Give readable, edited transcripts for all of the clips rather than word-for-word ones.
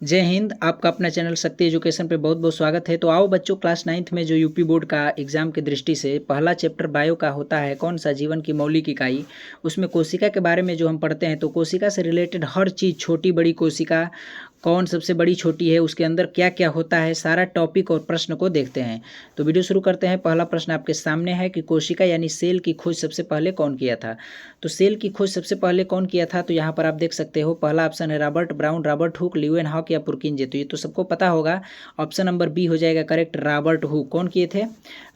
जय हिंद। आपका अपना चैनल शक्ति एजुकेशन पे बहुत बहुत स्वागत है। तो आओ बच्चों, क्लास 9th में जो यूपी बोर्ड का एग्जाम की दृष्टि से पहला चैप्टर बायो का होता है, कौन सा, जीवन की मौलिक इकाई। उसमें कोशिका के बारे में जो हम पढ़ते हैं, तो कोशिका से रिलेटेड हर चीज़, छोटी बड़ी कोशिका कौन सबसे बड़ी छोटी है, उसके अंदर क्या क्या होता है, सारा टॉपिक और प्रश्न को देखते हैं। तो वीडियो शुरू करते हैं। पहला प्रश्न आपके सामने है कि कोशिका यानी सेल की खोज सबसे पहले कौन किया था। तो सेल की खोज सबसे पहले कौन किया था, तो यहाँ पर आप देख सकते हो पहला ऑप्शन है Robert brown, Robert Hooke, Leeuwenhoek या पुरकिंजे। तो ये तो सबको पता होगा, ऑप्शन नंबर बी हो जाएगा करेक्ट, रॉबर्ट हुक। कौन किए थे?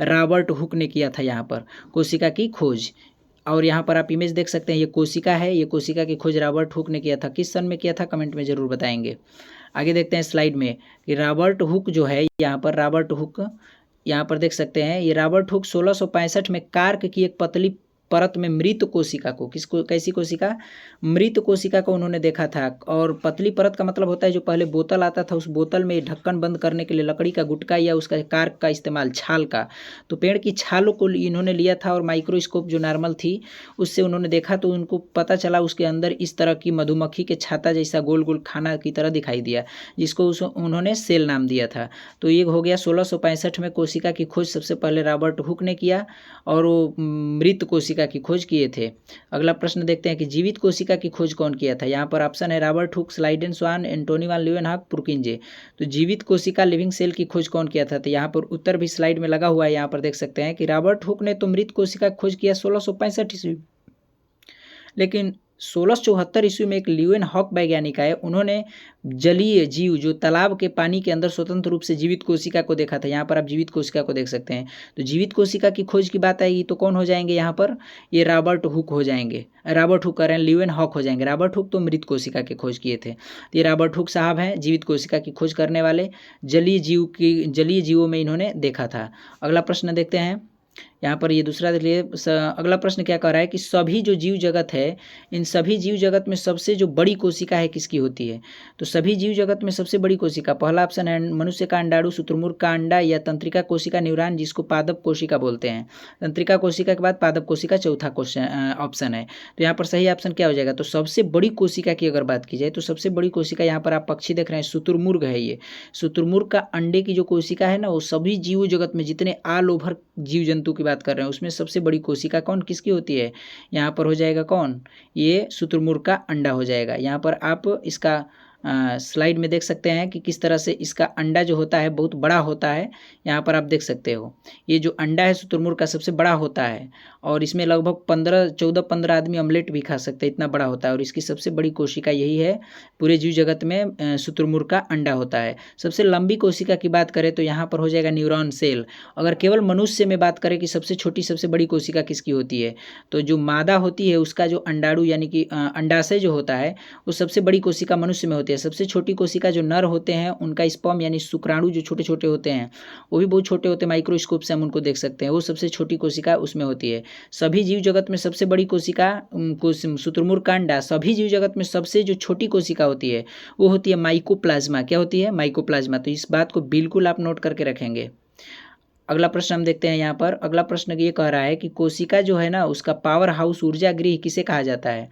रॉबर्ट हुक ने किया था यहाँ पर कोशिका की खोज। और यहाँ पर आप इमेज देख सकते हैं, ये कोशिका है, ये कोशिका की खोज रॉबर्ट हुक ने किया था। किस सन में किया था, कमेंट में जरूर बताएंगे। आगे देखते हैं स्लाइड में कि रॉबर्ट हुक जो है, यहाँ पर रॉबर्ट हुक, यहाँ पर देख सकते हैं, ये रॉबर्ट हुक 1665 में कार्क की एक पतली परत में मृत कोशिका को, किसको, कैसी कोशिका, मृत कोशिका को उन्होंने देखा था। और पतली परत का मतलब होता है जो पहले बोतल आता था, उस बोतल में ढक्कन बंद करने के लिए लकड़ी का गुटका या उसका कार्क का इस्तेमाल, छाल का। तो पेड़ की छालों को इन्होंने लिया था और माइक्रोस्कोप जो नॉर्मल थी उससे उन्होंने देखा, तो उनको पता चला उसके अंदर इस तरह की मधुमक्खी के छाता जैसा गोल गोल खाना की तरह दिखाई दिया, जिसको उन्होंने सेल नाम दिया था। तो ये हो गया 1665 में कोशिका की खोज सबसे पहले रॉबर्ट हुक ने किया और वो मृत कोशिका की खोज किए थे। अगला प्रश्न देखते हैं कि जीवित कोशिका की खोज कौन किया था। यहाँ पर ऑप्शन है रॉबर्ट हुक, स्लाइडेन स्वान, एंटोनी वान ल्यूवेनहॉक, पुरकिंजे। तो जीवित कोशिका लिविंग सेल की खोज कौन किया था, तो यहाँ पर उत्तर भी स्लाइड में लगा हुआ है। यहाँ पर देख सकते हैं कि रॉबर्ट हुक ने तो मृत कोशिका की खोज किया 1665 ईस्वी, लेकिन 1674 ईस्वी में एक ल्यूवेनहॉक वैज्ञानिक आए, उन्होंने जलीय जीव जो तालाब के पानी के अंदर स्वतंत्र रूप से जीवित कोशिका को देखा था। यहाँ पर आप जीवित कोशिका को देख सकते हैं। तो जीवित कोशिका की खोज की बात आएगी तो कौन हो जाएंगे यहाँ पर, ये रॉबर्ट हुक हो जाएंगे, रॉबर्ट हुक करें, ल्यूवेनहॉक हो जाएंगे। रॉबर्ट हुक तो मृत कोशिका की खोज किए थे, तो ये रॉबर्ट हुक साहब हैं जीवित कोशिका की खोज करने वाले, जलीय जीवों में इन्होंने देखा था। अगला प्रश्न देखते हैं। यहाँ पर ये दूसरा देख लिए। अगला प्रश्न क्या कह रहा है कि सभी जो जीव जगत है, इन सभी जीव जगत में सबसे जो बड़ी कोशिका है किसकी होती है। तो सभी जीव जगत में सबसे बड़ी कोशिका, पहला ऑप्शन है मनुष्य का अंडाणु, शुतुरमुर्ग का अंडा या तंत्रिका कोशिका न्यूरॉन, जिसको पादप कोशिका बोलते हैं। तंत्रिका कोशिका के बाद पादप कोशिका चौथा क्वेश्चन ऑप्शन है। तो यहाँ पर सही ऑप्शन क्या हो जाएगा, तो सबसे बड़ी कोशिका की अगर बात की जाए तो सबसे बड़ी कोशिका, यहाँ पर आप पक्षी देख रहे हैं, शुतुरमुर्ग है। ये शुतुरमुर्ग का अंडे की जो कोशिका है ना, वो सभी जीव जगत में जितने ऑल ओवर जीव जंतु की बात कर रहे हैं उसमें सबसे बड़ी कोशिका कौन किसकी होती है, यहाँ पर हो जाएगा कौन, ये शुतुरमुर्ग का अंडा हो जाएगा। यहाँ पर आप इसका स्लाइड में देख सकते हैं कि किस तरह से इसका अंडा जो होता है बहुत बड़ा होता है। यहाँ पर आप देख सकते हो ये जो अंडा है शुतुरमुर्ग का सबसे बड़ा होता है, और इसमें लगभग 14-15 आदमी ऑमलेट भी खा सकते हैं, इतना बड़ा होता है। और इसकी सबसे बड़ी कोशिका यही है, पूरे जीव जगत में शुतुरमुर्ग का अंडा होता है। सबसे लंबी कोशिका की बात करें तो यहाँ पर हो जाएगा न्यूरॉन सेल। अगर केवल मनुष्य में बात करें कि सबसे छोटी सबसे बड़ी कोशिका किसकी होती है, तो जो मादा होती है उसका जो अंडाणु यानी कि अंडाशय जो होता है वो सबसे बड़ी कोशिका मनुष्य में होती है। सबसे छोटी कोशिका जो नर होते हैं उनका स्पर्म यानी शुक्राणु जो छोटे छोटे होते हैं वो भी बहुत छोटे होते हैं, माइक्रोस्कोप से हम उनको देख सकते हैं, वो सबसे छोटी कोशिका उसमें होती है। सभी जीव जगत में सबसे बड़ी कोशिका शुतुरमुर्ग का अंडा, सभी जीव जगत में सबसे जो छोटी कोशिका होती है वो होती है माइकोप्लाज्मा। क्या होती है, माइकोप्लाज्मा। तो इस बात को बिल्कुल आप नोट करके रखेंगे। अगला प्रश्न हम देखते हैं। यहाँ पर अगला प्रश्न ये कह रहा है कि कोशिका जो है ना उसका पावर हाउस, ऊर्जा गृह किसे कहा जाता है,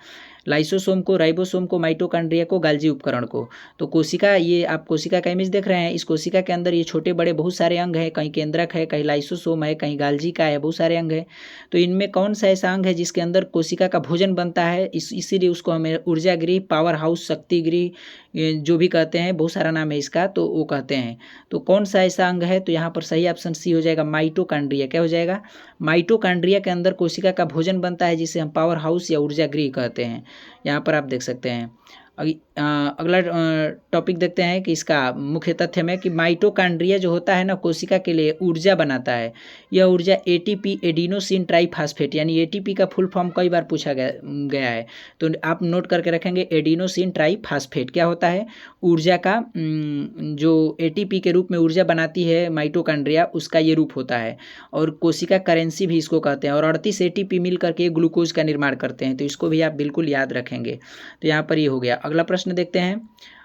लाइसोसोम को, राइबोसोम को, माइटोकॉन्ड्रिया को, गाल्जी उपकरण को। तो कोशिका, ये आप कोशिका का इमेज देख रहे हैं, इस कोशिका के अंदर ये छोटे बड़े बहुत सारे अंग हैं, कहीं केंद्रक है, कहीं लाइसोसोम है, कहीं गाल्जी का है, बहुत सारे अंग है। तो इनमें कौन सा ऐसा अंग है जिसके अंदर कोशिका का भोजन बनता है, इसीलिए उसको हमें ऊर्जा गृह, पावर हाउस, शक्ति गृह जो भी कहते हैं, बहुत सारा नाम है इसका, तो वो कहते हैं। तो कौन सा ऐसा अंग है, तो यहाँ पर सही ऑप्शन सी हो जाएगा, माइटोकॉन्ड्रिया। क्या हो जाएगा, माइटोकॉन्ड्रिया के अंदर कोशिका का भोजन बनता है जिसे हम पावर हाउस या ऊर्जा गृह कहते हैं। यहाँ पर आप देख सकते हैं। अगला टॉपिक देखते हैं कि इसका मुख्य तथ्य में कि माइटोकॉन्ड्रिया जो होता है ना कोशिका के लिए ऊर्जा बनाता है। यह ऊर्जा एटीपी, एडिनोसिन ट्राइफॉस्फेट, यानी एटीपी का फुल फॉर्म कई बार पूछा गया है, तो आप नोट करके रखेंगे। एडिनोसिन ट्राइफॉस्फेट क्या होता है, ऊर्जा का जो एटीपी के रूप में ऊर्जा बनाती है माइटोकॉन्ड्रिया, उसका ये रूप होता है। और कोशिका करेंसी भी इसको कहते हैं। और 38 एटीपी मिल करके ग्लूकोज का निर्माण करते हैं, तो इसको भी आप बिल्कुल याद रखेंगे। तो यहाँ पर ये हो गया। अगला प्रश्न देखते हैं।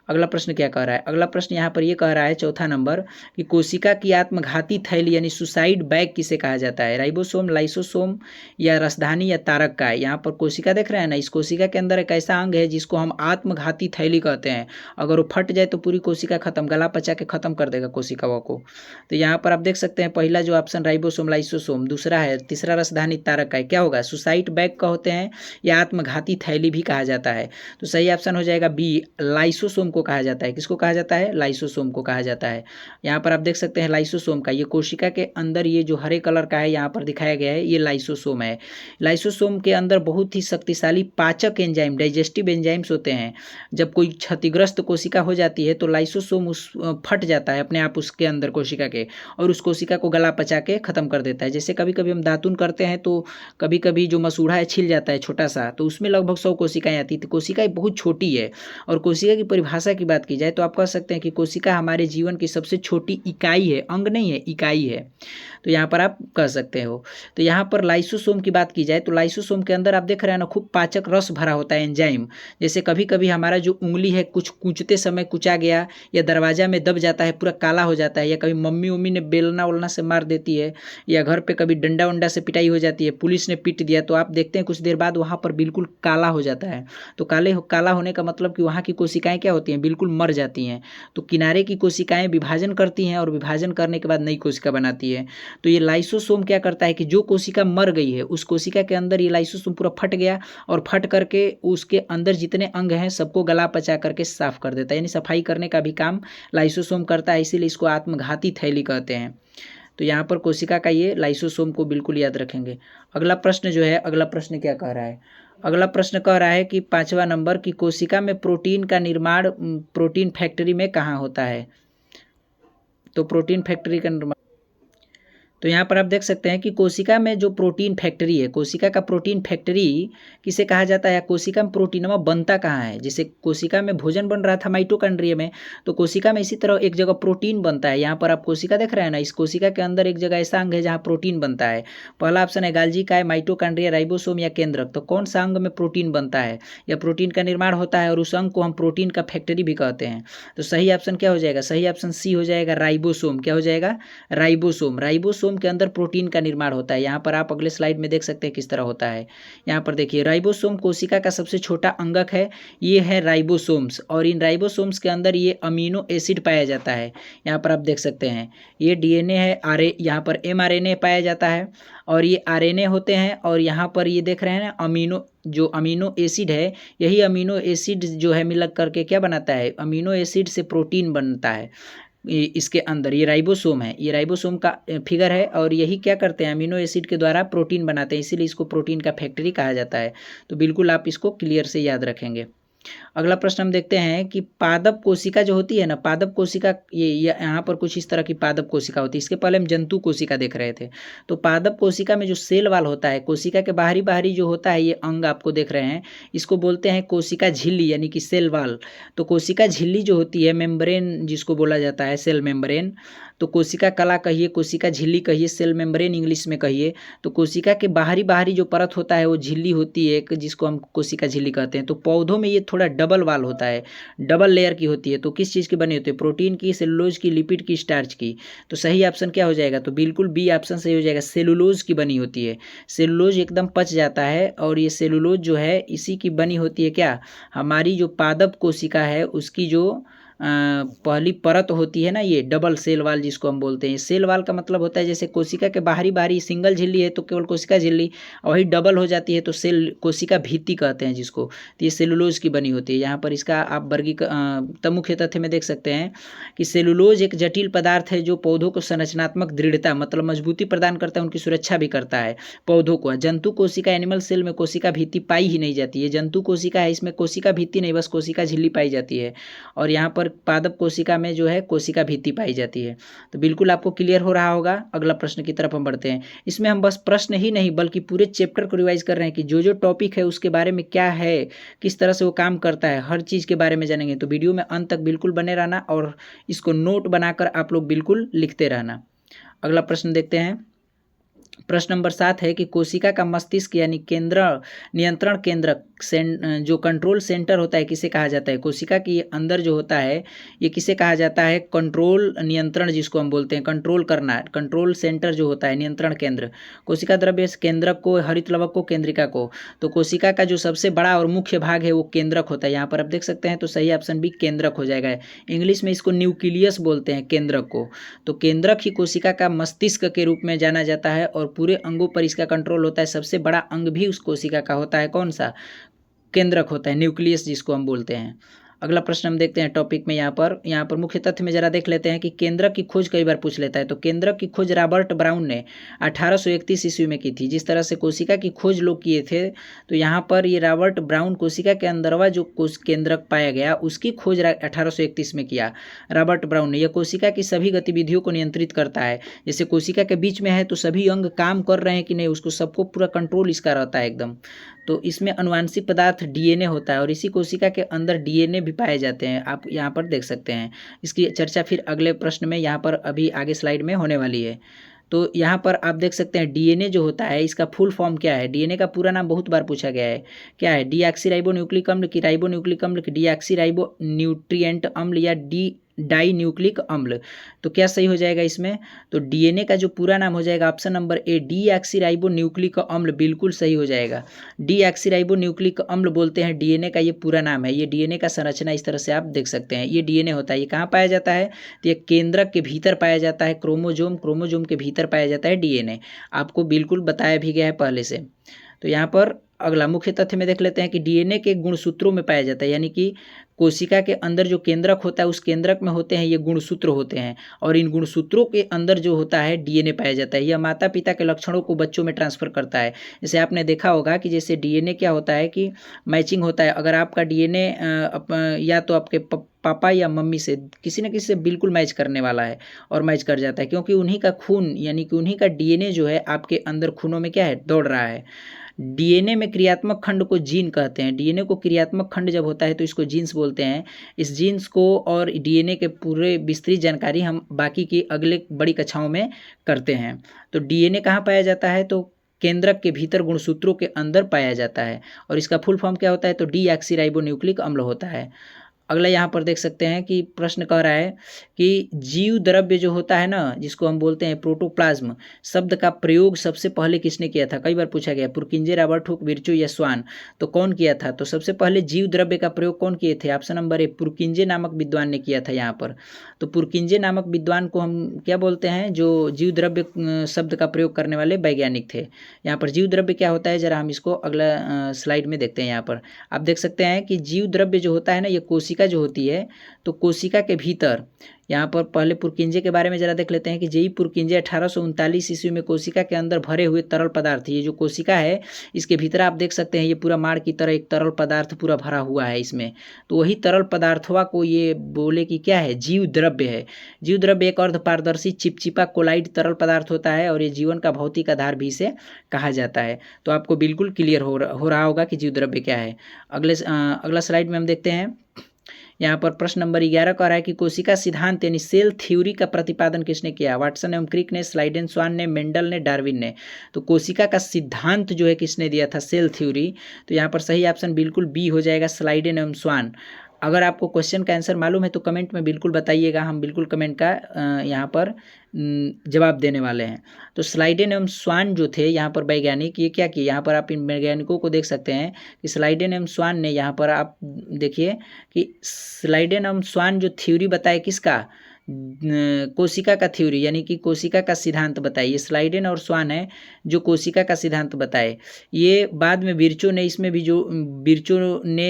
अगला प्रश्न क्या कह रहा है? अगला प्रश्न यहाँ पर ये कह रहा है चौथा नंबर कि कोशिका की आत्मघाती थैली यानी सुसाइड बैग किसे कहा जाता है? राइबोसोम, लाइसोसोम या रसधानी या तारक का है? यहाँ पर कोशिका देख रहे हैं ना, इस कोशिका के अंदर एक ऐसा अंग है जिसको हम आत्मघाती थैली कहते हैं। अगर वो फट जाए तो पूरी कोशिका खत्म, गला पचा के खत्म कर देगा कोशिकाओं को। तो यहाँ पर आप देख सकते हैं पहला जो ऑप्शन राइबोसोम लाइसोसोम, दूसरा है, तीसरा रसधानी तारक का है। क्या होगा? सुसाइड बैग का होते हैं या आत्मघाती थैली भी कहा जाता है। तो सही ऑप्शन हो जाएगा बी, लाइसोसोम को कहा जाता है। किसको कहा जाता है? लाइसोसोम को कहा जाता है। यहाँ पर आप देख सकते हैं लाइसोसोम का, ये कोशिका के अंदर ये जो हरे कलर का है यहाँ पर दिखाया गया है, ये लाइसोसोम है। लाइसोसोम के अंदर बहुत ही शक्तिशाली पाचक एंजाइम, डाइजेस्टिव एंजाइम्स होते हैं। जब कोई क्षतिग्रस्त कोशिका हो जाती है तो लाइसोसोम उस फट जाता है अपने आप उसके अंदर कोशिका के, और उस कोशिका को गला पचा के खत्म कर देता है। जैसे कभी कभी हम दातुन करते हैं तो कभी कभी जो मसूड़ा है छिल जाता है छोटा सा, तो उसमें लगभग 100 कोशिकाएं आती थी। कोशिका बहुत छोटी है, और कोशिका की परिभाषा की बात की जाए तो आप कह सकते हैं कि कोशिका हमारे जीवन की सबसे छोटी इकाई है, अंग नहीं है, इकाई है। तो यहाँ पर आप कह सकते हो। तो यहाँ पर लाइसोसोम की बात की जाए तो लाइसोसोम के अंदर आप देख रहे हैं ना, खूब पाचक रस भरा होता है, एंजाइम। जैसे कभी कभी हमारा जो उंगली है कुछ कूचते समय कुचा गया या दरवाजा में दब जाता है, पूरा काला हो जाता है, या कभी मम्मी उम्मी ने बेलना उलना से मार देती है, या घर पे कभी डंडा वंडा से पिटाई हो जाती है, पुलिस ने पीट दिया, तो आप देखते हैं कुछ देर बाद वहाँ पर बिल्कुल काला हो जाता है। तो काला होने का मतलब कि वहाँ की कोशिकाएं क्या होती हैं? बिल्कुल मर जाती हैं। तो किनारे की कोशिकाएं विभाजन करती हैं, और विभाजन करने के बाद नई कोशिका बनाती है। तो ये लाइसोसोम क्या करता है कि जो कोशिका मर गई है उस कोशिका के अंदर ये लाइसोसोम पूरा फट गया, और फट करके उसके अंदर जितने अंग हैं सबको गला पचा करके साफ कर देता है, यानी सफाई करने का भी काम लाइसोसोम करता है, इसीलिए इसको आत्मघाती थैली कहते हैं। तो यहाँ पर कोशिका का ये लाइसोसोम को बिल्कुल याद रखेंगे। अगला प्रश्न जो है, अगला प्रश्न क्या कह रहा है? अगला प्रश्न कह रहा है कि 5वां नंबर की कोशिका में प्रोटीन का निर्माण प्रोटीन फैक्ट्री में कहाँ होता है? तो प्रोटीन फैक्ट्री का निर्माण, तो यहाँ पर आप देख सकते हैं कि कोशिका में जो प्रोटीन फैक्ट्री है, कोशिका का प्रोटीन फैक्ट्री किसे कहा जाता है? कोशिका में प्रोटीनमा बनता कहाँ है? जैसे कोशिका में भोजन बन रहा था माइटोकॉन्ड्रिया में, तो कोशिका में इसी तरह एक जगह प्रोटीन बनता है। यहाँ पर आप कोशिका देख रहे हैं ना, इस कोशिका के अंदर एक जगह ऐसा अंग है जहाँ प्रोटीन बनता है। पहला ऑप्शन है गाल्जी का है, माइटोकॉन्ड्रिया, राइबोसोम या केंद्रक। तो कौन सा अंग में प्रोटीन बनता है या प्रोटीन का निर्माण होता है, और उस अंग को हम प्रोटीन का फैक्ट्री भी कहते हैं? तो सही ऑप्शन क्या हो जाएगा? सही ऑप्शन सी हो जाएगा, राइबोसोम। क्या हो जाएगा? राइबोसोम। राइबोसोम के अंदर प्रोटीन का निर्माण होता है। यहाँ पर आप अगले स्लाइड में देख सकते हैं किस तरह होता है। यहाँ पर देखिए, राइबोसोम कोशिका का सबसे छोटा अंगक है, ये है राइबोसोम्स, और इन राइबोसोम्स के अंदर ये अमीनो एसिड पाया जाता है। यहाँ पर आप देख सकते हैं ये डीएनए है, यहाँ पर एमआरएनए पाया जाता है, और ये आरएनए होते हैं, और यहाँ पर ये देख रहे हैं ना जो अमीनो एसिड है, यही अमीनो एसिड जो है मिलक करके क्या बनाता है? अमीनो एसिड से प्रोटीन बनता है। इसके अंदर ये राइबोसोम है, ये राइबोसोम का फिगर है, और यही क्या करते हैं? अमीनो एसिड के द्वारा प्रोटीन बनाते हैं, इसीलिए इसको प्रोटीन का फैक्ट्री कहा जाता है। तो बिल्कुल आप इसको क्लियर से याद रखेंगे। अगला प्रश्न हम देखते हैं कि पादप कोशिका जो होती है ना, पादप कोशिका, ये यहाँ पर कुछ इस तरह की पादप कोशिका होती है। इसके पहले हम जंतु कोशिका देख रहे थे। तो पादप कोशिका में जो सेल वाल होता है, कोशिका के बाहरी बाहरी जो होता है, ये अंग आपको देख रहे हैं, इसको बोलते हैं कोशिका झिल्ली यानी कि सेल वाल। तो कोशिका झिल्ली जो होती है, मेम्ब्रेन जिसको बोला जाता है, सेल मेम्ब्रेन, तो कोशिका कला कहिए, कोशिका झिल्ली कहिए, सेल मेम्ब्रेन इंग्लिश में कहिए। तो कोशिका के बाहरी बाहरी जो परत होता है वो झिल्ली होती है, जिसको हम कोशिका झिल्ली कहते हैं। तो पौधों में ये थोड़ा डबल वाल होता है, डबल लेयर की होती है। तो किस चीज़ की बनी होती है? प्रोटीन की, सेलुलोज की, लिपिड की, स्टार्च की। तो सही ऑप्शन क्या हो जाएगा? तो बिल्कुल बी ऑप्शन सही हो जाएगा, सेलुलोज की बनी होती है। सेलुलोज एकदम पच जाता है, और ये सेलुलोज जो है इसी की बनी होती है। क्या? हमारी जो पादप कोशिका है उसकी जो पहली परत होती है ना, ये डबल सेल वाल जिसको हम बोलते हैं। सेल वाल का मतलब होता है जैसे कोशिका के बाहरी बाहरी सिंगल झिल्ली है तो केवल कोशिका झिल्ली, और वही डबल हो जाती है तो सेल कोशिका भित्ति कहते हैं जिसको। तो ये सेलुलोज की बनी होती है। यहाँ पर इसका आप मुख्य तथ्य में देख सकते हैं कि सेलुलोज एक जटिल पदार्थ है जो पौधों को संरचनात्मक दृढ़ता मतलब मजबूती प्रदान करता है, उनकी सुरक्षा भी करता है पौधों को। जंतु कोशिका एनिमल सेल में कोशिका भित्ति पाई ही नहीं जाती है, जंतु कोशिका है इसमें कोशिका भित्ति नहीं, बस कोशिका झिल्ली पाई जाती है। और यहाँ पर पादप कोशिका में जो है कोशिका भित्ति पाई जाती है। तो बिल्कुल आपको क्लियर हो रहा होगा। अगला प्रश्न की तरफ हम बढ़ते हैं। इसमें हम बस प्रश्न ही नहीं बल्कि पूरे चैप्टर को रिवाइज कर रहे हैं कि जो जो टॉपिक है उसके बारे में क्या है, किस तरह से वो काम करता है, हर चीज़ के बारे में जानेंगे। तो वीडियो में अंत तक बिल्कुल बने रहना और इसको नोट बनाकर आप लोग बिल्कुल लिखते रहना। अगला प्रश्न देखते हैं। प्रश्न नंबर 7 है कि कोशिका का मस्तिष्क यानी केंद्र नियंत्रण केंद्र जो कंट्रोल सेंटर होता है किसे कहा जाता है। कोशिका के अंदर जो होता है ये किसे कहा जाता है, कंट्रोल नियंत्रण जिसको हम बोलते हैं, कंट्रोल करना, कंट्रोल सेंटर जो होता है, नियंत्रण केंद्र। कोशिका द्रव्य केंद्रक को, हरित लवक को, केंद्रिका को। तो कोशिका का जो सबसे बड़ा और मुख्य भाग है वो केंद्रक होता है। यहाँ पर आप देख सकते हैं, तो सही ऑप्शन बी केंद्रक हो जाएगा। इंग्लिश में इसको न्यूक्लियस बोलते हैं, केंद्रक को। तो केंद्रक ही कोशिका का मस्तिष्क के रूप में जाना जाता है और पूरे अंगों पर इसका कंट्रोल होता है। सबसे बड़ा अंग भी उस कोशिका का होता है, कौन सा, केंद्रक होता है, न्यूक्लियस जिसको हम बोलते हैं। अगला प्रश्न हम देखते हैं टॉपिक में। यहाँ पर मुख्य तथ्य में जरा देख लेते हैं कि केंद्रक की खोज कई बार पूछ लेता है। तो केंद्रक की खोज रॉबर्ट ब्राउन ने 1831 ईस्वी में की थी। जिस तरह से कोशिका की खोज लोग किए थे, तो यहाँ पर ये रॉबर्ट ब्राउन कोशिका के अंदरवा जो केंद्रक पाया गया उसकी खोज 1831 में किया रॉबर्ट ब्राउन ने। यह कोशिका की सभी गतिविधियों को नियंत्रित करता है। जैसे कोशिका के बीच में है तो सभी अंग काम कर रहे हैं कि नहीं, उसको सबको पूरा कंट्रोल इसका रहता है एकदम। तो इसमें अनुवांशिक पदार्थ डीएनए होता है और इसी कोशिका के अंदर डीएनए भी पाए जाते हैं, आप यहाँ पर देख सकते हैं। इसकी चर्चा फिर अगले प्रश्न में यहाँ पर अभी आगे स्लाइड में होने वाली है। तो यहाँ पर आप देख सकते हैं डीएनए जो होता है इसका फुल फॉर्म क्या है। डीएनए का पूरा नाम बहुत बार पूछा गया है, क्या है, डीऑक्सी न्यूक्लिक अम्ल की राइबोन्यूक्लिक अम्ल की डीऑक्सी न्यूट्रिएंट अम्ल या डाई न्यूक्लिक अम्ल। तो क्या सही हो जाएगा इसमें, तो डीएनए का जो पूरा नाम हो जाएगा ऑप्शन नंबर ए डीऑक्सीराइबोन्यूक्लिक अम्ल, बिल्कुल सही हो जाएगा। डीऑक्सीराइबोन्यूक्लिक अम्ल बोलते हैं डीएनए का, ये पूरा नाम है। ये डीएनए का संरचना इस तरह से आप देख सकते हैं, ये डीएनए होता है। ये कहाँ पाया जाता है, तो ये केंद्रक के भीतर पाया जाता है, क्रोमोजोम के भीतर पाया जाता है डीएनए। आपको बिल्कुल बताया भी गया है पहले से। तो यहाँ पर अगला मुख्य तथ्य में देख लेते हैं कि डीएनए के गुणसूत्रों में पाया जाता है, यानी कि कोशिका के अंदर जो केंद्रक होता है उस केंद्रक में होते हैं ये गुणसूत्र होते हैं और इन गुणसूत्रों के अंदर जो होता है डीएनए पाया जाता है। यह माता पिता के लक्षणों को बच्चों में ट्रांसफर करता है। जैसे आपने देखा होगा कि जैसे डीएनए क्या होता है कि मैचिंग होता है। अगर आपका डीएनए या तो आपके पापा या मम्मी से किसी न किसी से बिल्कुल मैच करने वाला है और मैच कर जाता है, क्योंकि उन्हीं का खून यानी कि उन्हीं का डीएनए जो है आपके अंदर खूनों में क्या है, दौड़ रहा है। डीएनए में क्रियात्मक खंड को जीन कहते हैं। डीएनए को क्रियात्मक खंड जब होता है तो इसको जीन्स बोलते हैं। इस जीन्स को और डीएनए के पूरे विस्तृत जानकारी हम बाकी की अगले बड़ी कक्षाओं में करते हैं। तो डीएनए कहाँ पाया जाता है, तो केंद्रक के भीतर गुणसूत्रों के अंदर पाया जाता है और इसका फुल फॉर्म क्या होता है, तो डीऑक्सीराइबोन्यूक्लिक अम्ल होता है। अगला यहाँ पर देख सकते हैं कि प्रश्न कह रहा है कि जीव द्रव्य जो होता है ना, जिसको हम बोलते हैं प्रोटोप्लाज्म, शब्द का प्रयोग सबसे पहले किसने किया था, कई बार पूछा गया, पुरकिंजे, रॉबर्ट हुक, विर्चो या स्वान। तो कौन किया था, तो सबसे पहले जीव द्रव्य का प्रयोग कौन किए थे, ऑप्शन नंबर ए पुरकिंजे नामक विद्वान ने किया था यहाँ पर। तो पुरकिंजे नामक विद्वान को हम क्या बोलते हैं, जो जीव द्रव्य शब्द का प्रयोग करने वाले वैज्ञानिक थे। यहाँ पर जीव द्रव्य क्या होता है, जरा हम इसको अगला स्लाइड में देखते हैं। यहाँ पर आप देख सकते हैं कि जीव द्रव्य जो होता है ना, ये कोशिका जो होती है, तो कोशिका के भीतर यहाँ पर पहले पुरकिंजे के बारे में जरा देख लेते हैं कि जेई पुरकिंजे 1839 ईस्वी में कोशिका के अंदर भरे हुए तरल पदार्थ, ये जो कोशिका है इसके भीतर आप देख सकते हैं ये पूरा माड़ की तरह एक तरल पदार्थ पूरा भरा हुआ है इसमें। तो वही तरल पदार्थवा को ये बोले कि क्या है, जीव द्रव्य है। जीव द्रव्य एक अर्ध पारदर्शी चिपचिपा कोलाइड तरल पदार्थ होता है और ये जीवन का भौतिक आधार भी इसे कहा जाता है। तो आपको बिल्कुल क्लियर हो रहा होगा कि जीव द्रव्य क्या है। अगला स्लाइड में हम देखते हैं। यहाँ पर प्रश्न नंबर 11 कह रहा है कि कोशिका सिद्धांत यानी सेल थ्योरी का प्रतिपादन किसने किया, वाटसन एवं क्रिक ने, स्लाइडेन स्वान ने, मेंडल ने, डार्विन ने। तो कोशिका का सिद्धांत जो है किसने दिया था, सेल थ्योरी। तो यहाँ पर सही ऑप्शन बिल्कुल बी हो जाएगा, स्लाइडेन एवं स्वान। अगर आपको क्वेश्चन का आंसर मालूम है तो कमेंट में बिल्कुल बताइएगा, हम बिल्कुल कमेंट का यहाँ पर जवाब देने वाले हैं। तो स्लाइडेन एवं स्वान जो थे यहाँ पर वैज्ञानिक, ये क्या किए, यहाँ पर आप इन वैज्ञानिकों को देख सकते हैं कि स्लाइडेन एवं स्वान ने, यहाँ पर आप देखिए कि स्लाइडेन एवं स्वान जो थ्योरी बताए किसका, कोशिका का थ्योरी यानी कि कोशिका का सिद्धांत बताए। ये स्लाइडेन और स्वान है जो कोशिका का सिद्धांत बताए। ये बाद में विर्चो ने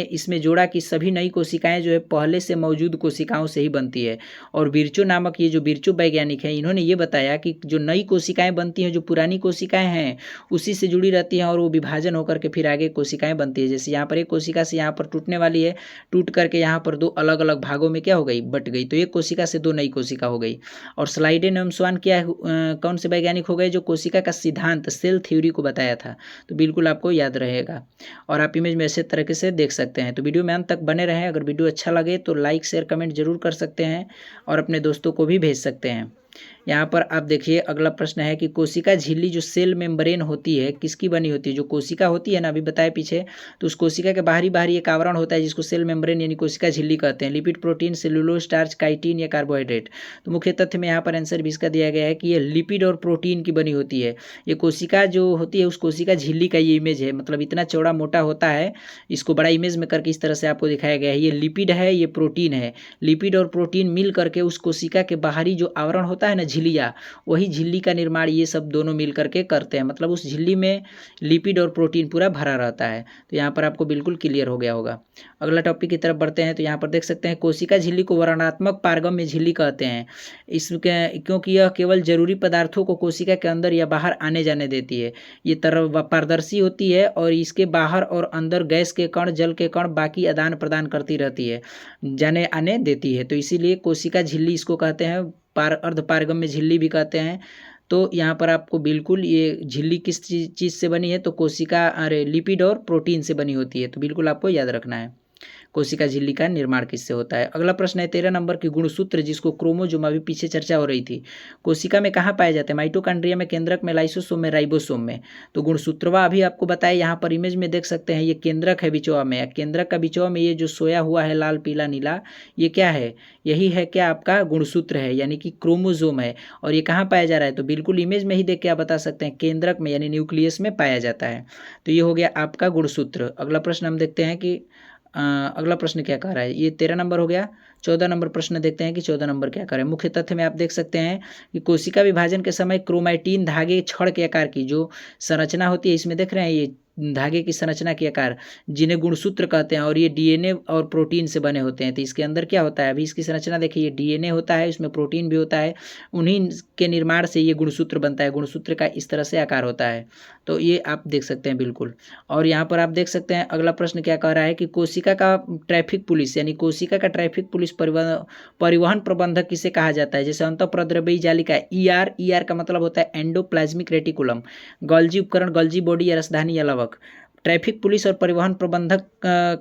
इसमें जोड़ा कि सभी नई कोशिकाएं जो है पहले से मौजूद कोशिकाओं से ही बनती है। और विर्चो नामक ये जो विर्चो वैज्ञानिक है, इन्होंने ये बताया कि जो नई कोशिकाएं बनती हैं, जो पुरानी कोशिकाएं हैं उसी से जुड़ी रहती हैं और वो विभाजन होकर के फिर आगे कोशिकाएं बनती है। जैसे यहाँ पर एक कोशिका से यहाँ पर टूटने वाली है, टूट करके यहाँ पर दो अलग अलग भागों में क्या हो गई, बट गई। तो एक कोशिका से दो नई कोशिका हो गई। और स्लाइडेन एवं स्वान क्या कौन से वैज्ञानिक हो गए, जो कोशिका का सिद्धांत सेल थ्योरी को बताया था। तो बिल्कुल आपको याद रहेगा और आप इमेज में ऐसे तरीके से देख सकते हैं। तो वीडियो में अंत तक बने रहें। अगर वीडियो अच्छा लगे तो लाइक शेयर कमेंट जरूर कर सकते हैं और अपने दोस्तों को भी भेज सकते हैं। यहाँ पर आप देखिए अगला प्रश्न है कि कोशिका झिल्ली जो सेल मेम्ब्रेन होती है किसकी बनी होती है। जो कोशिका होती है ना, अभी बताए पीछे, तो उस कोशिका के बाहरी बाहरी एक आवरण होता है जिसको सेल मेम्ब्रेन यानी कोशिका झिल्ली कहते हैं। Lipid, protein, cellulose, starch, chitin या कार्बोहाइड्रेट। तो मुख्य तथ्य में यहाँ पर आंसर भी इसका दिया गया है कि ये लिपिड और प्रोटीन की बनी होती है। ये कोशिका जो होती है उस कोशिका झिल्ली का ये इमेज है, मतलब इतना चौड़ा मोटा होता है, इसको बड़ा इमेज में करके इस तरह से आपको दिखाया गया है। ये लिपिड है, ये प्रोटीन है। लिपिड और प्रोटीन मिल करके उस कोशिका के बाहरी जो आवरण होता है ना, झिल्लिया, वही झिल्ली का निर्माण ये सब दोनों मिल करके करते हैं। मतलब उस झिल्ली में लिपिड और प्रोटीन पूरा भरा रहता है। तो यहाँ पर आपको बिल्कुल क्लियर हो गया होगा। अगला टॉपिक की तरफ बढ़ते हैं। तो यहाँ पर देख सकते हैं कोशिका झिल्ली को वर्णनात्मक पारगम्य झिल्ली कहते हैं इसके, क्योंकि यह केवल जरूरी पदार्थों को कोशिका के अंदर या बाहर आने जाने देती है। ये तरह पारदर्शी होती है और इसके बाहर और अंदर गैस के कण, जल के कण बाकी आदान प्रदान करती रहती है, जाने आने देती है। तो इसीलिए कोशिका झिल्ली इसको कहते हैं, अर्धपारगम्य झिल्ली भी कहते हैं। तो यहाँ पर आपको बिल्कुल ये झिल्ली किस चीज़ से बनी है, तो कोशिका अरे लिपिड और प्रोटीन से बनी होती है। तो बिल्कुल आपको याद रखना है कोशिका झिल्ली का निर्माण किससे होता है। अगला प्रश्न है 13 नंबर की गुणसूत्र जिसको क्रोमोसोम, अभी पीछे चर्चा हो रही थी, कोशिका में कहाँ पाए जाते हैं। माइटोकॉन्ड्रिया में, केंद्रक में, लाइसोसोम में, राइबोसोम में। तो गुणसूत्रवा अभी आपको बताया, यहाँ पर इमेज में देख सकते हैं, ये केंद्रक है बिचवा में। केंद्रक का बिचवा में ये जो सोया हुआ है लाल पीला नीला, ये क्या है, यही है क्या आपका गुणसूत्र है, यानी कि क्रोमोसोम है। और ये कहाँ पाया जा रहा है, तो बिल्कुल इमेज में ही देख के आप बता सकते हैं, केंद्रक में यानी न्यूक्लियस में पाया जाता है। तो ये हो गया आपका गुणसूत्र। अगला प्रश्न हम देखते हैं कि अगला प्रश्न क्या कह रहा है। ये 13 नंबर हो गया। 14 नंबर प्रश्न देखते हैं कि 14 नंबर क्या करें। मुख्य तथ्य में आप देख सकते हैं कि कोशिका विभाजन के समय क्रोमैटिन धागे छड़ के आकार की जो संरचना होती है, इसमें देख रहे हैं ये धागे की संरचना के आकार, जिन्हें गुणसूत्र कहते हैं, और ये डीएनए और प्रोटीन से बने होते हैं। तो इसके अंदर क्या होता है, अभी इसकी संरचना देखिए, ये डीएनए होता है, इसमें प्रोटीन भी होता है, उन्हीं के निर्माण से ये गुणसूत्र बनता है। गुणसूत्र का इस तरह से आकार होता है। तो ये आप देख सकते हैं बिल्कुल। और यहाँ पर आप देख सकते हैं अगला प्रश्न क्या कह रहा है कि कोशिका का ट्रैफिक पुलिस यानी कोशिका का ट्रैफिक पुलिस परिवहन प्रबंधक किसे कहा जाता है। जैसे अंतःप्रद्रव्यी जालिका ईआर का मतलब होता है एंडोप्लाज्मिक रेटिकुलम, गोल्जी उपकरण, गोल्जी बॉडी या रसधानी या लवक। ट्रैफिक पुलिस और परिवहन प्रबंधक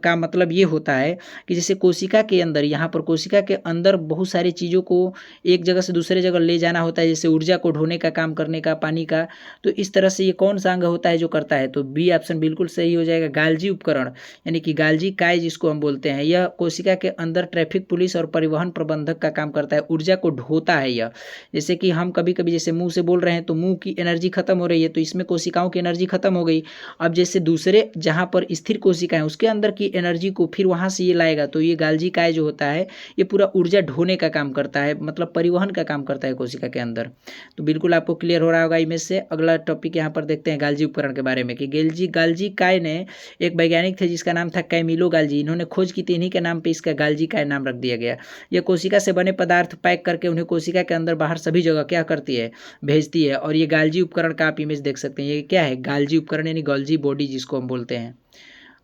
का मतलब ये होता है कि जैसे कोशिका के अंदर, यहाँ पर कोशिका के अंदर बहुत सारी चीज़ों को एक जगह से दूसरे जगह ले जाना होता है, जैसे ऊर्जा को ढोने का काम करने का, पानी का। तो इस तरह से ये कौन सा अंग होता है जो करता है, तो बी ऑप्शन बिल्कुल सही हो जाएगा, गाल्जी उपकरण यानी कि गाल्जी काय जिसको हम बोलते हैं। यह कोशिका के अंदर ट्रैफिक पुलिस और परिवहन प्रबंधक का काम करता है, ऊर्जा को ढोता है यह। जैसे कि हम कभी कभी जैसे मुँह से बोल रहे हैं तो मुँह की एनर्जी खत्म हो रही है, तो इसमें कोशिकाओं की एनर्जी खत्म हो गई। अब जैसे दूसरे जहाँ पर स्थिर कोशिका है उसके अंदर की एनर्जी को फिर वहाँ से ये लाएगा, तो ये गाल्जी काय जो होता है ये पूरा ऊर्जा ढोने का काम करता है, मतलब परिवहन का काम करता है कोशिका के अंदर। तो बिल्कुल आपको क्लियर हो रहा होगा इमेज से। अगला टॉपिक यहाँ पर देखते हैं गाल्जी उपकरण के बारे में कि गाल्जी काय ने एक वैज्ञानिक थे जिसका नाम था कैमिलो गाल्जी। इन्होंने खोज की थी, इन्हीं के नाम पर इसका गाल्जी काय नाम रख दिया गया। यह कोशिका से बने पदार्थ पैक करके उन्हें कोशिका के अंदर बाहर सभी जगह क्या करती है, भेजती है। और ये गाल्जी उपकरण का आप इमेज देख सकते हैं, ये क्या है, गाल्जी उपकरण यानी गोल्जी बॉडी जिसको हम बोलते हैं।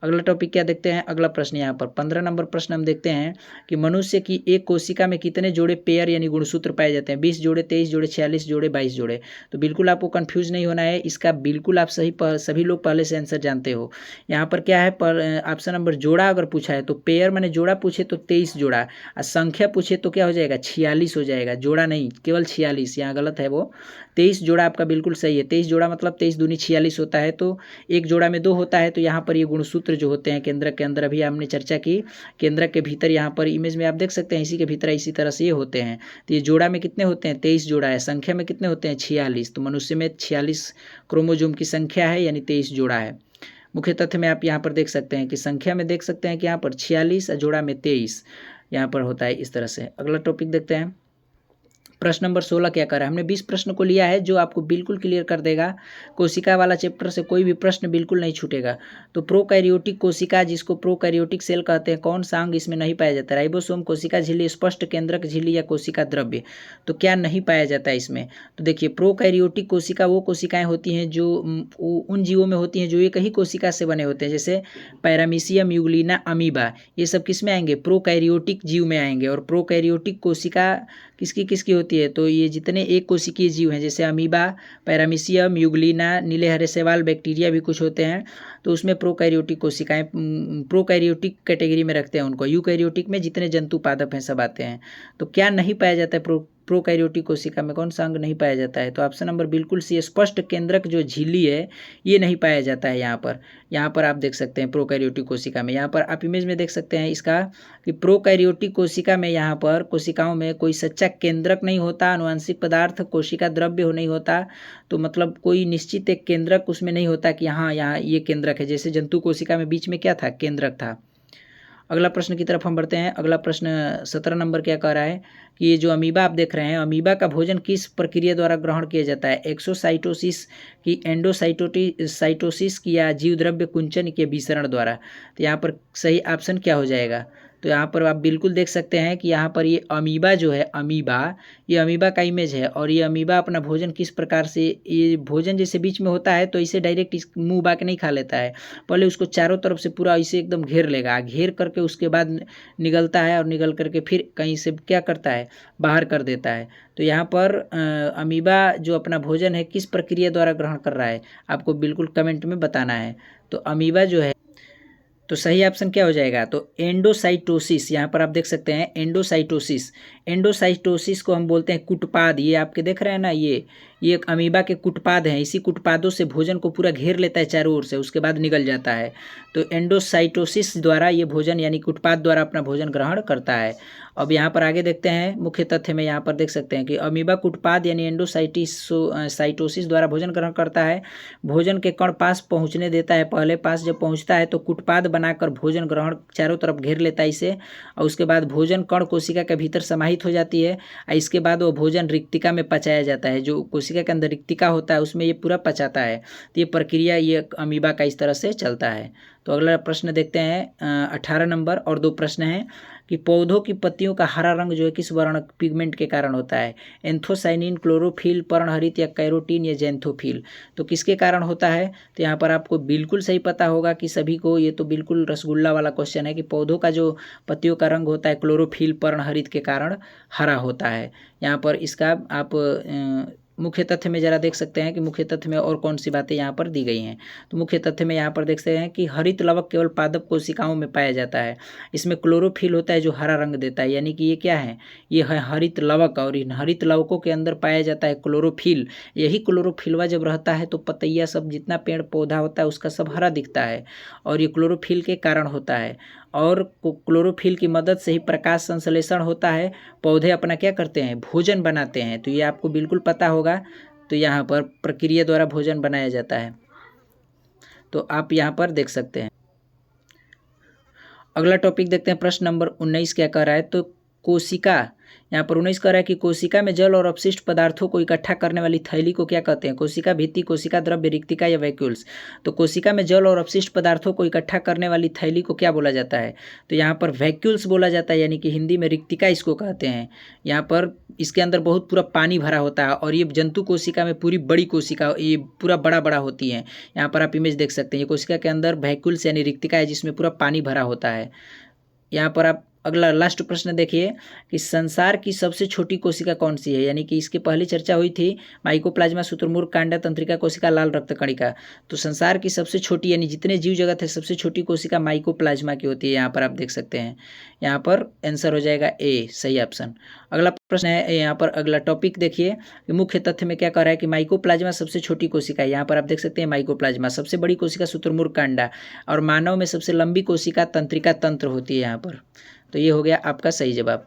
अगला टॉपिक क्या देखते हैं, अगला प्रश्न यहाँ पर 15 नंबर प्रश्न हम देखते हैं कि मनुष्य की एक कोशिका में कितने जोड़े पेयर यानी गुणसूत्र पाए जाते हैं। 20 जोड़े, 23 जोड़े, 46 जोड़े, 22 जोड़े। तो बिल्कुल आपको कंफ्यूज नहीं होना है, इसका बिल्कुल आप सभी लोग पहले से आंसर जानते हो। यहाँ पर क्या है, ऑप्शन नंबर जोड़ा अगर पूछा है तो पेयर मैंने जोड़ा पूछे तो 23 जोड़ा, और संख्या पूछे तो क्या हो जाएगा, 46 हो जाएगा, जोड़ा नहीं, केवल 46, यहाँ गलत है वो। 23 जोड़ा आपका बिल्कुल सही है। 23 जोड़ा मतलब 23 दूनी 46 होता है, तो एक जोड़ा में 2 होता है। तो यहाँ पर ये गुणसूत्र जो होते हैं केंद्रक के अंदर, अभी हमने चर्चा की, केंद्रक के भीतर यहाँ पर इमेज में आप देख सकते हैं, इसी के भीतर इसी तरह से ये होते हैं। तो ये जोड़ा में कितने होते हैं, 23 जोड़ा है, संख्या में कितने होते हैं, 46। तो मनुष्य में 46 क्रोमोसोम की संख्या है, यानी 23 जोड़ा है। मुख्य तथ्य में आप यहाँ पर देख सकते हैं कि संख्या में देख सकते हैं कि यहाँ पर 46 और जोड़ा में 23 यहाँ पर होता है इस तरह से। अगला टॉपिक देखते हैं, प्रश्न नंबर 16 क्या कर रहा है। हमने 20 प्रश्न को लिया है जो आपको बिल्कुल क्लियर कर देगा। कोशिका वाला चैप्टर से कोई भी प्रश्न बिल्कुल नहीं छूटेगा। तो प्रोकैरियोटिक कोशिका जिसको प्रोकैरियोटिक सेल कहते हैं, कौन सा अंग इसमें नहीं पाया जाता, राइबोसोम, कोशिका झिल्ली, स्पष्ट केंद्रक झिल्ली या कोशिका द्रव्य। तो क्या नहीं पाया जाता है इसमें, तो देखिए प्रोकैरियोटिक कोशिका वो कोशिकाएं होती हैं जो उन जीवों में होती हैं जो एक ही कोशिका से बने होते हैं, जैसे पैरामीशियम, यूग्लिना, अमीबा, ये सब किस में आएंगे, प्रोकैरियोटिक जीव में आएंगे। और प्रोकैरियोटिक कोशिका किसकी किसकी होती है, तो ये जितने एक कोशिकीय जीव हैं जैसे अमीबा, पैरामीशियम, यूग्लिना, नीले हरे शैवाल, बैक्टीरिया भी कुछ होते हैं, तो उसमें प्रोकैरियोटिक कोशिकाएं प्रोकैरियोटिक कैटेगरी में रखते हैं उनको। यूकैरियोटिक में जितने जंतु पादप हैं सब आते हैं। तो क्या नहीं पाया जाता है प्रोकैरियोटिक कोशिका में कौन सा अंग नहीं पाया जाता है? तो ऑप्शन नंबर बिल्कुल सी, स्पष्ट केंद्रक जो झिल्ली है ये नहीं पाया जाता है यहाँ पर आप देख सकते हैं प्रोकैरियोटिक कोशिका में। यहाँ पर आप इमेज में देख सकते हैं इसका कि प्रोकैरियोटिक कोशिका में यहाँ पर कोशिकाओं में कोई सच्चा केंद्रक नहीं होता, आनुवंशिक पदार्थ कोशिका द्रव्य नहीं होता, तो मतलब कोई निश्चित एक केंद्रक उसमें नहीं होता कि हाँ यहाँ ये केंद्रक है। जैसे जंतु कोशिका में बीच में क्या था? केंद्रक था। अगला प्रश्न की तरफ हम बढ़ते हैं। अगला प्रश्न 17 नंबर क्या कह रहा है कि ये जो अमीबा आप देख रहे हैं, अमीबा का भोजन किस प्रक्रिया द्वारा ग्रहण किया जाता है? एक्सोसाइटोसिस की, एंडोसाइटोसिस की, या जीव द्रव्य कुंचन के विसरण द्वारा? तो यहाँ पर सही ऑप्शन क्या हो जाएगा? तो यहाँ पर आप बिल्कुल देख सकते हैं कि यहाँ पर ये अमीबा जो है, ये अमीबा का इमेज है, और ये अमीबा अपना भोजन किस प्रकार से, ये भोजन जैसे बीच में होता है तो इसे डायरेक्ट इस मुंह बाके नहीं खा लेता है, पहले उसको चारों तरफ से पूरा इसे एकदम घेर लेगा, घेर करके उसके बाद निगलता है, और निगल करके फिर कहीं से क्या करता है? बाहर कर देता है। तो यहाँ पर अमीबा जो अपना भोजन है किस प्रक्रिया द्वारा ग्रहण कर रहा है, आपको बिल्कुल कमेंट में बताना है। तो अमीबा जो है, तो सही ऑप्शन क्या हो जाएगा? तो एंडोसाइटोसिस, यहाँ पर आप देख सकते हैं एंडोसाइटोसिस को हम बोलते हैं कुटपाद। ये आपके देख रहे हैं ना, ये एक अमीबा के कुटपाद हैं। इसी कुटपादों से भोजन को पूरा घेर लेता है चारों ओर से, उसके बाद निकल जाता है। तो एंडोसाइटोसिस द्वारा ये भोजन यानी कुटपाद द्वारा अपना भोजन ग्रहण करता है। अब यहाँ पर आगे देखते हैं मुख्य तथ्य में, यहाँ पर देख सकते हैं कि अमीबा कुटपाद यानी एंडोसाइटोसिस द्वारा भोजन ग्रहण करता है। भोजन के कण पास पहुँचने देता है, पहले पास जब पहुँचता है तो कुटपाद बनाकर भोजन ग्रहण चारों तरफ घेर लेता है इसे, और उसके बाद भोजन कण कोशिका के भीतर समाहित हो जाती है, और इसके बाद वो भोजन रिक्तिका में पचाया जाता है। जो कोशिका के अंदर रिक्तिका होता है उसमें ये पूरा पचाता है। तो ये प्रक्रिया ये अमीबा का इस तरह से चलता है। तो अगला प्रश्न देखते हैं 18 नंबर, और 2 प्रश्न हैं कि पौधों की पत्तियों का हरा रंग जो है किस वर्ण पिगमेंट के कारण होता है? एंथोसाइनिन, क्लोरोफिल, पर्णहरित, या कैरोटीन, या जेंथोफिल? तो किसके कारण होता है? तो यहाँ पर आपको बिल्कुल सही पता होगा कि सभी को, ये तो बिल्कुल रसगुल्ला वाला क्वेश्चन है कि पौधों का जो पत्तियों का रंग होता है क्लोरोफिल, पर्णहरित के कारण हरा होता है। यहाँ पर इसका आप मुख्य तथ्य में जरा देख सकते हैं कि मुख्य तथ्य में और कौन सी बातें यहाँ पर दी गई हैं। तो मुख्य तथ्य में यहाँ पर देख सकते हैं कि हरित लवक केवल पादप कोशिकाओं में पाया जाता है। इसमें क्लोरोफिल होता है जो हरा रंग देता है, यानी कि ये क्या है? ये है हरित लवक, और इन हरित लवकों के अंदर पाया जाता है क्लोरोफिल। यही क्लोरोफिलवा जब रहता है तो पतैया सब जितना पेड़ पौधा होता है उसका सब हरा दिखता है, और ये क्लोरोफिल के कारण होता है। और क्लोरोफिल की मदद से ही प्रकाश संश्लेषण होता है, पौधे अपना क्या करते हैं? भोजन बनाते हैं। तो ये आपको बिल्कुल पता होगा। तो यहाँ पर प्रक्रिया द्वारा भोजन बनाया जाता है, तो आप यहाँ पर देख सकते हैं। अगला टॉपिक देखते हैं, प्रश्न नंबर 19 क्या कह रहा है? तो कोशिका, यहाँ पर 19 कह रहा है कि कोशिका में जल और अपशिष्ट पदार्थों को इकट्ठा करने वाली थैली को क्या कहते हैं? कोशिका भित्ति, कोशिका द्रव्य, रिक्तिका, या वैक्यूल्स? तो कोशिका में जल और अपशिष्ट पदार्थों को इकट्ठा करने वाली थैली को क्या बोला जाता है? तो यहाँ पर वैक्यूल्स बोला जाता है, यानी कि हिंदी में रिक्तिका इसको कहते हैं। यहाँ पर इसके अंदर बहुत पूरा पानी भरा होता है, और ये जंतु कोशिका में पूरी बड़ी कोशिका ये पूरा बड़ा बड़ा होती है। यहाँ पर आप इमेज देख सकते हैं, ये कोशिका के अंदर वैक्यूल्स यानी रिक्तिका है जिसमें पूरा पानी भरा होता है। यहाँ पर आप अगला लास्ट प्रश्न देखिए कि संसार की सबसे छोटी कोशिका कौन सी है? यानी कि इसकी पहली चर्चा हुई थी माइकोप्लाज्मा, शुतुरमुर्ग, कांडा, तंत्रिका कोशिका, लाल रक्त कणिका। तो संसार की सबसे छोटी यानी जितने जीव जगत है सबसे छोटी कोशिका माइकोप्लाज्मा की होती है। यहाँ पर आप देख सकते हैं, यहाँ पर आंसर हो जाएगा ए, सही ऑप्शन। अगला प्रश्न है यहाँ पर, अगला टॉपिक देखिए कि मुख्य तथ्य में क्या कह रहा है कि माइकोप्लाज्मा सबसे छोटी कोशिका है। यहाँ पर आप देख सकते हैं माइकोप्लाज्मा, सबसे बड़ी कोशिका शुतुरमुर्ग, कांडा, और मानव में सबसे लंबी कोशिका तंत्रिका तंत्र होती है यहाँ पर। तो ये हो गया आपका सही जवाब।